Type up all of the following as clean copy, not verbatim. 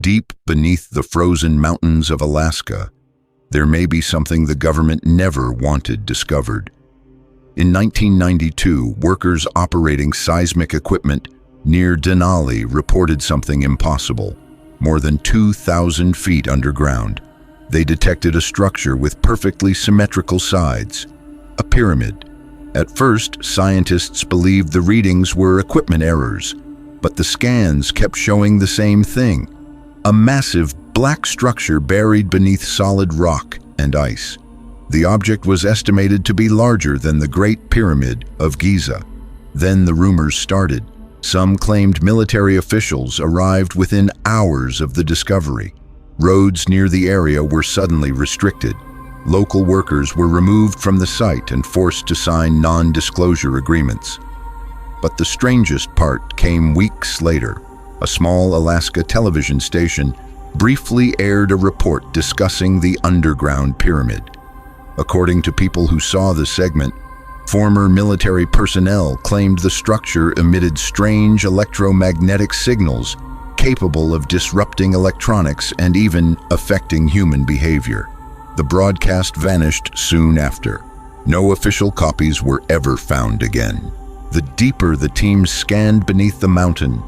Deep beneath the frozen mountains of Alaska, there may be something the government never wanted discovered. In 1992, workers operating seismic equipment near Denali reported something impossible. More than 2,000 feet underground, they detected a structure with perfectly symmetrical sides, a pyramid. At first, scientists believed the readings were equipment errors, but the scans kept showing the same thing: a massive black structure buried beneath solid rock and ice. The object was estimated to be larger than the Great Pyramid of Giza. Then the rumors started. Some claimed military officials arrived within hours of the discovery. Roads near the area were suddenly restricted. Local workers were removed from the site and forced to sign non-disclosure agreements. But the strangest part came weeks later. A small Alaska television station briefly aired a report discussing the underground pyramid. According to people who saw the segment, former military personnel claimed the structure emitted strange electromagnetic signals capable of disrupting electronics and even affecting human behavior. The broadcast vanished soon after. No official copies were ever found again. The deeper the team scanned beneath the mountain,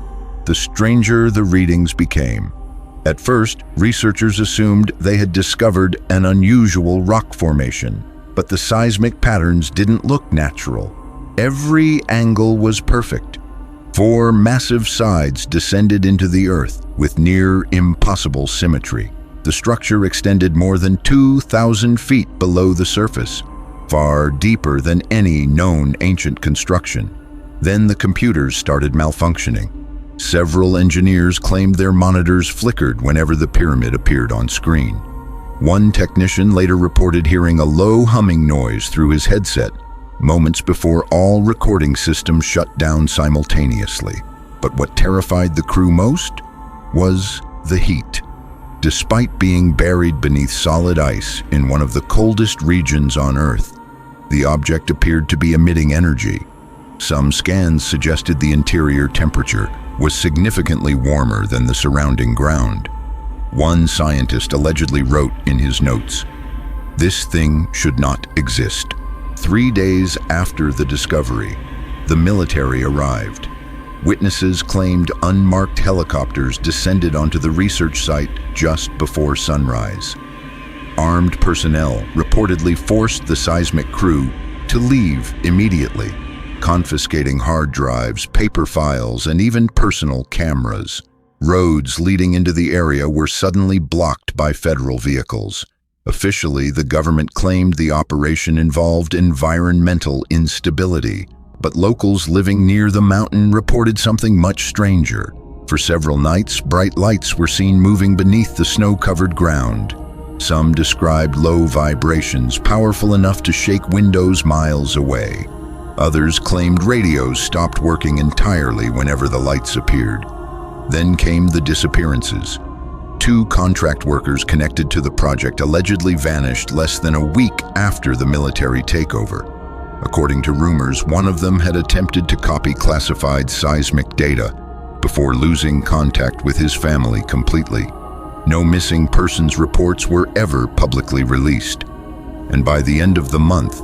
the stranger the readings became. At first, researchers assumed they had discovered an unusual rock formation, but the seismic patterns didn't look natural. Every angle was perfect. 4 massive sides descended into the earth with near impossible symmetry. The structure extended more than 2,000 feet below the surface, far deeper than any known ancient construction. Then the computers started malfunctioning. Several engineers claimed their monitors flickered whenever the pyramid appeared on screen. One technician later reported hearing a low humming noise through his headset, moments before all recording systems shut down simultaneously. But what terrified the crew most was the heat. Despite being buried beneath solid ice in one of the coldest regions on Earth, the object appeared to be emitting energy. Some scans suggested the interior temperature was significantly warmer than the surrounding ground. One scientist allegedly wrote in his notes, "This thing should not exist." 3 days after the discovery, the military arrived. Witnesses claimed unmarked helicopters descended onto the research site just before sunrise. Armed personnel reportedly forced the seismic crew to leave immediately, confiscating hard drives, paper files, and even personal cameras. Roads leading into the area were suddenly blocked by federal vehicles. Officially, the government claimed the operation involved environmental instability, but locals living near the mountain reported something much stranger. For several nights, bright lights were seen moving beneath the snow-covered ground. Some described low vibrations powerful enough to shake windows miles away. Others claimed radios stopped working entirely whenever the lights appeared. Then came the disappearances. 2 contract workers connected to the project allegedly vanished less than a week after the military takeover. According to rumors, one of them had attempted to copy classified seismic data before losing contact with his family completely. No missing persons reports were ever publicly released. And by the end of the month,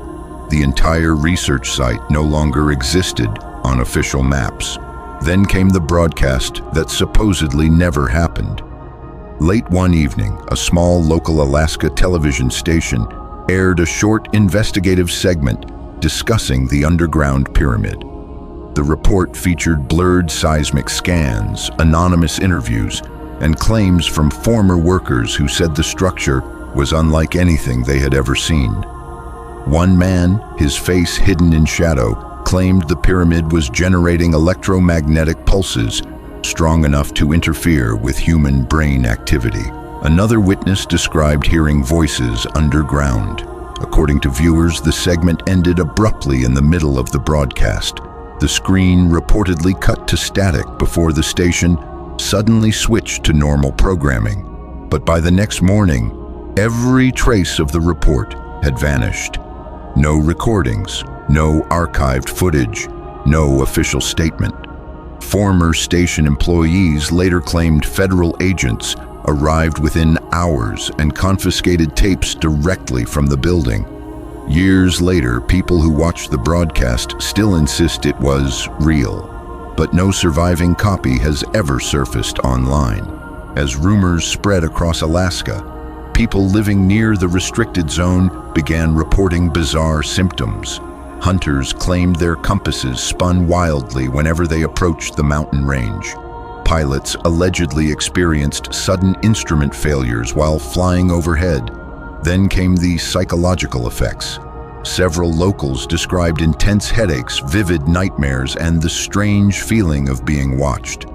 the entire research site no longer existed on official maps. Then came the broadcast that supposedly never happened. Late one evening, a small local Alaska television station aired a short investigative segment discussing the underground pyramid. The report featured blurred seismic scans, anonymous interviews, and claims from former workers who said the structure was unlike anything they had ever seen. One man, his face hidden in shadow, claimed the pyramid was generating electromagnetic pulses strong enough to interfere with human brain activity. Another witness described hearing voices underground. According to viewers, the segment ended abruptly in the middle of the broadcast. The screen reportedly cut to static before the station suddenly switched to normal programming. But by the next morning, every trace of the report had vanished. No recordings, no archived footage, no official statement. Former station employees later claimed federal agents arrived within hours and confiscated tapes directly from the building. Years later, people who watched the broadcast still insist it was real, but no surviving copy has ever surfaced online. As rumors spread across Alaska, people living near the restricted zone began reporting bizarre symptoms. Hunters claimed their compasses spun wildly whenever they approached the mountain range. Pilots allegedly experienced sudden instrument failures while flying overhead. Then came the psychological effects. Several locals described intense headaches, vivid nightmares, and the strange feeling of being watched.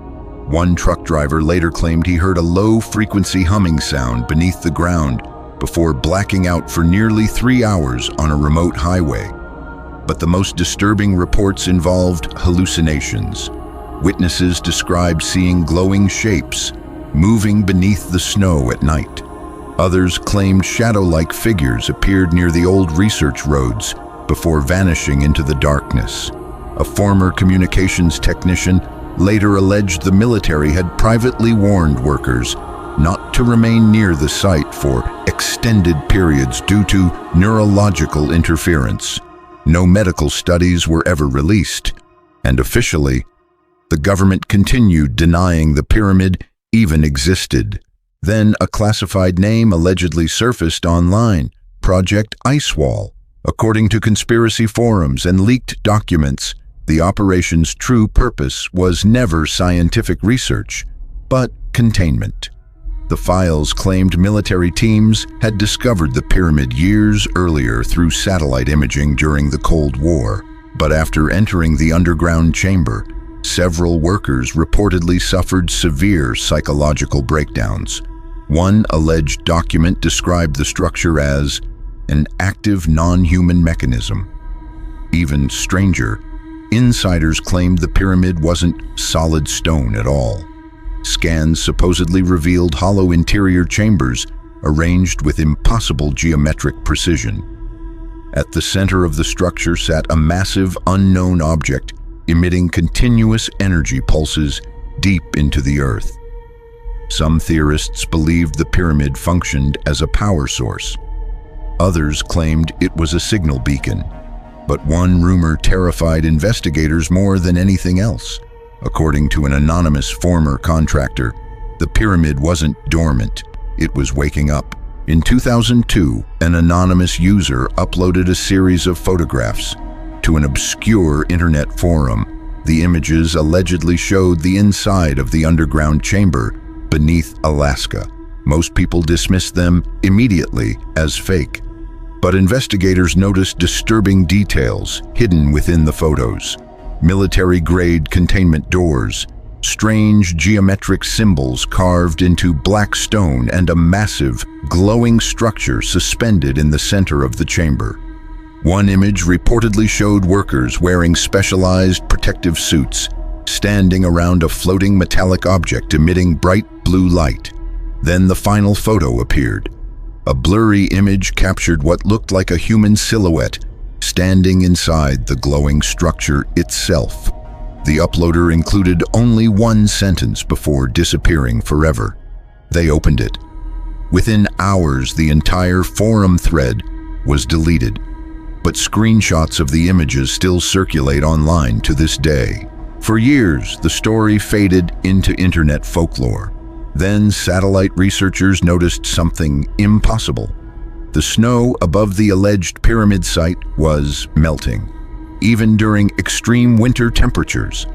One truck driver later claimed he heard a low-frequency humming sound beneath the ground before blacking out for nearly 3 hours on a remote highway. But the most disturbing reports involved hallucinations. Witnesses described seeing glowing shapes moving beneath the snow at night. Others claimed shadow-like figures appeared near the old research roads before vanishing into the darkness. A former communications technician later alleged the military had privately warned workers not to remain near the site for extended periods due to neurological interference. No medical studies were ever released, and officially, the government continued denying the pyramid even existed. Then a classified name allegedly surfaced online, Project Icewall. According to conspiracy forums and leaked documents, the operation's true purpose was never scientific research, but containment. The files claimed military teams had discovered the pyramid years earlier through satellite imaging during the Cold War, but after entering the underground chamber, several workers reportedly suffered severe psychological breakdowns. One alleged document described the structure as an active non-human mechanism. Even stranger, insiders claimed the pyramid wasn't solid stone at all. Scans supposedly revealed hollow interior chambers arranged with impossible geometric precision. At the center of the structure sat a massive unknown object emitting continuous energy pulses deep into the earth. Some theorists believed the pyramid functioned as a power source. Others claimed it was a signal beacon, but one rumor terrified investigators more than anything else. According to an anonymous former contractor, the pyramid wasn't dormant, it was waking up. In 2002, an anonymous user uploaded a series of photographs to an obscure internet forum. The images allegedly showed the inside of the underground chamber beneath Alaska. Most people dismissed them immediately as fake, but investigators noticed disturbing details hidden within the photos. Military-grade containment doors, strange geometric symbols carved into black stone, and a massive, glowing structure suspended in the center of the chamber. One image reportedly showed workers wearing specialized protective suits, standing around a floating metallic object emitting bright blue light. Then the final photo appeared. A blurry image captured what looked like a human silhouette standing inside the glowing structure itself. The uploader included only one sentence before disappearing forever. They opened it. Within hours, the entire forum thread was deleted, but screenshots of the images still circulate online to this day. For years, the story faded into internet folklore. Then satellite researchers noticed something impossible. The snow above the alleged pyramid site was melting, even during extreme winter temperatures.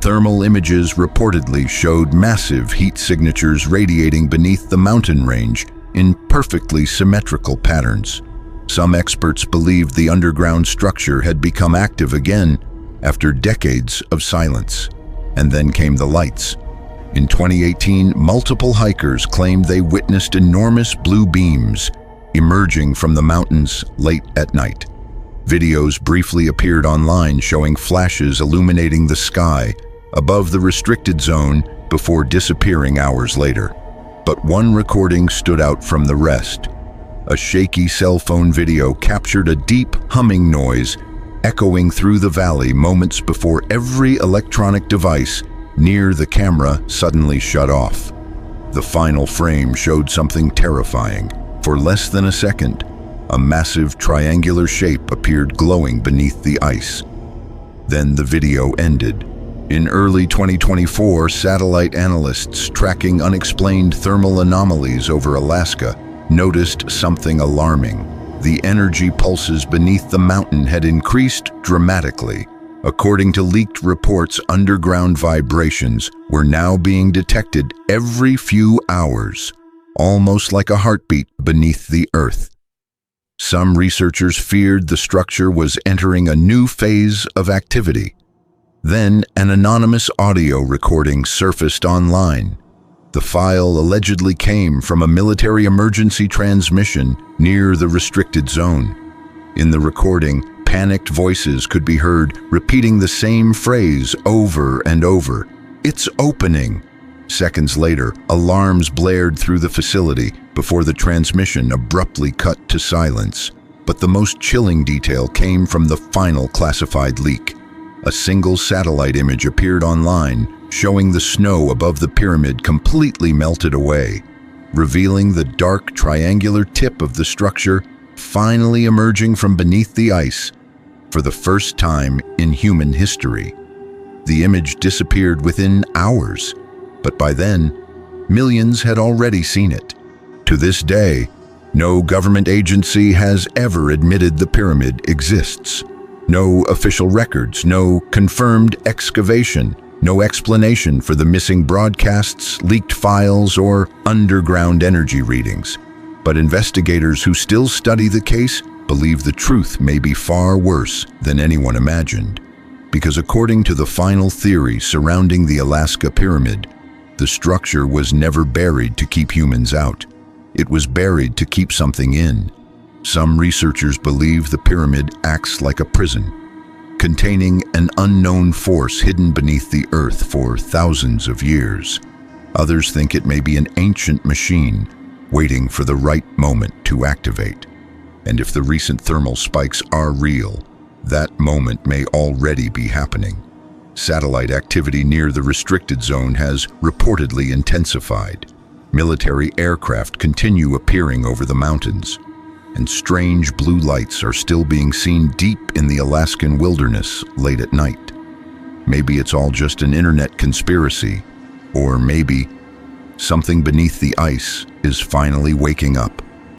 Thermal images reportedly showed massive heat signatures radiating beneath the mountain range in perfectly symmetrical patterns. Some experts believed the underground structure had become active again after decades of silence. And then came the lights. In 2018, multiple hikers claimed they witnessed enormous blue beams emerging from the mountains late at night. Videos briefly appeared online showing flashes illuminating the sky above the restricted zone before disappearing hours later. But one recording stood out from the rest. A shaky cell phone video captured a deep humming noise echoing through the valley moments before every electronic device near the camera suddenly shut off. The final frame showed something terrifying. For less than a second, a massive triangular shape appeared glowing beneath the ice. Then the video ended. In early 2024, satellite analysts tracking unexplained thermal anomalies over Alaska noticed something alarming. The energy pulses beneath the mountain had increased dramatically. According to leaked reports, underground vibrations were now being detected every few hours, almost like a heartbeat beneath the earth. Some researchers feared the structure was entering a new phase of activity. Then an anonymous audio recording surfaced online. The file allegedly came from a military emergency transmission near the restricted zone. In the recording, panicked voices could be heard repeating the same phrase over and over. "It's opening." Seconds later, alarms blared through the facility before the transmission abruptly cut to silence. But the most chilling detail came from the final classified leak. A single satellite image appeared online, showing the snow above the pyramid completely melted away, revealing the dark triangular tip of the structure finally emerging from beneath the ice for the first time in human history. The image disappeared within hours, but by then, millions had already seen it. To this day, no government agency has ever admitted the pyramid exists. No official records, no confirmed excavation, no explanation for the missing broadcasts, leaked files, or underground energy readings. But investigators who still study the case believe the truth may be far worse than anyone imagined. Because according to the final theory surrounding the Alaska Pyramid, the structure was never buried to keep humans out. It was buried to keep something in. Some researchers believe the pyramid acts like a prison, containing an unknown force hidden beneath the earth for thousands of years. Others think it may be an ancient machine waiting for the right moment to activate. And if the recent thermal spikes are real, that moment may already be happening. Satellite activity near the restricted zone has reportedly intensified. Military aircraft continue appearing over the mountains, and strange blue lights are still being seen deep in the Alaskan wilderness late at night. Maybe it's all just an internet conspiracy, or maybe something beneath the ice is finally waking up.